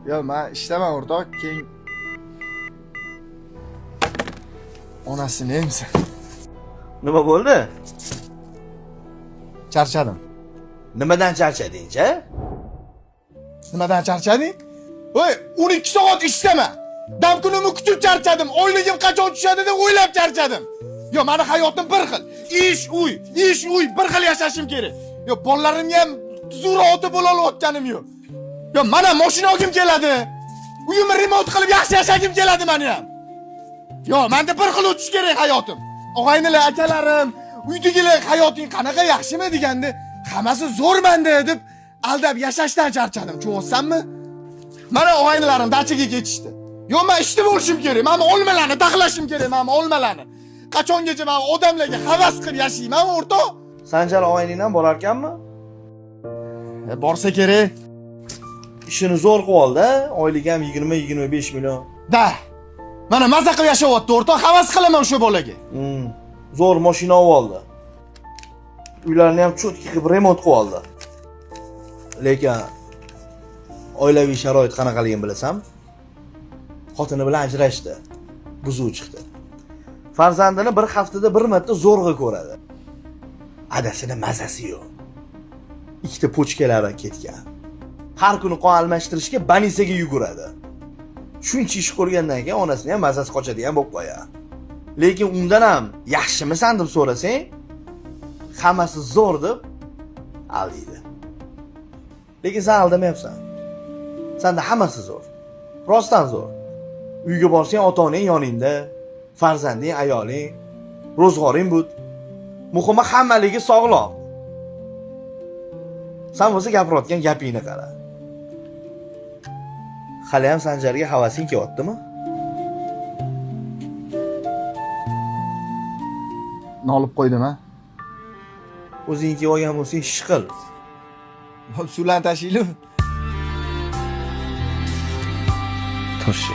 Yo, men ishlaman o'rtoq, keyin onasini emsin. Nima bo'ldi? Charchadim. Nimadan charchading-chi? Nimadan charchading? Voy, 12 soat ishlama. Dam kunimni kutib charchadim. Oyligim qachon tushadi deb o'ylab charchadim. Yo, meni hayotim bir xil. Ish, uy, bir xil yashashim kerak. Yo, bolalarimga ham zo'r ota bo'la olotganim yo'q. Yo, mana mashina olgim keladi. Uyimni remont qilib yaxshi yashagim keladi meni ham. Yo, menda bir xil o'tish kerak hayotim. Og'aynilar, akalarim, uydagilar hayoting qanaqa yaxshimi deganda, hammasi zo'r menda deb aldab yashashdan charchadim. Tushunsanmi? Mana og'aynilarim dachaga ketishdi. Yo, men ishda bo'lishim kerak. Men olmalarni taxlashim kerak, men olmalarni. Qachongacha men odamlarga havas qilib yashayman, o'rtoq? Sanjar og'ayningdan bo'lar ekanmi? Borsa kerak. Ishini zo'r qilib oldi, oyligi ham 20-25 million. Da. Mana maza qilib yashayapti, o'rtoq, havas qilaman o'sha bolaga. Zo'r mashina oldi. Uylarni ham cho'tki qilib remont qilib oldi. Lekin oilaviy sharoit qanaqaligini bilasam, xotini bilan ajrashdi. Buzuv chiqdi. Farzandini bir haftada bir marta zo'rg'a ko'radi. Adasini mazasi yo'q. Ikkita pochkalari ketgan. Har kuni qon almashtirishga banisaga yuguradi. Shuncha ish ko'rgandan keyin onasini ham mazasi qochadigan bo'lib qo'yadi. Lekin undan ham yaxshimisan deb so'rasang, hammasi zo'r deb aldaydi. Lekin sen aldamayapsan. Senda hammasi zo'r. Rostdan zo'r. Uyga borsang ota-onang yoningda, farzanding, ayoling, ro'zg'oring but. Muhimi hammaligi sog'lom. Sen o'zi gapirayotgan gapingni qara. Hali ham Sanjarga havasing kelyaptimi? Nolib qo'ydim, ha? O'zing olgan bo'lsang ish qil. Suvlarni tashiylik. To'sh.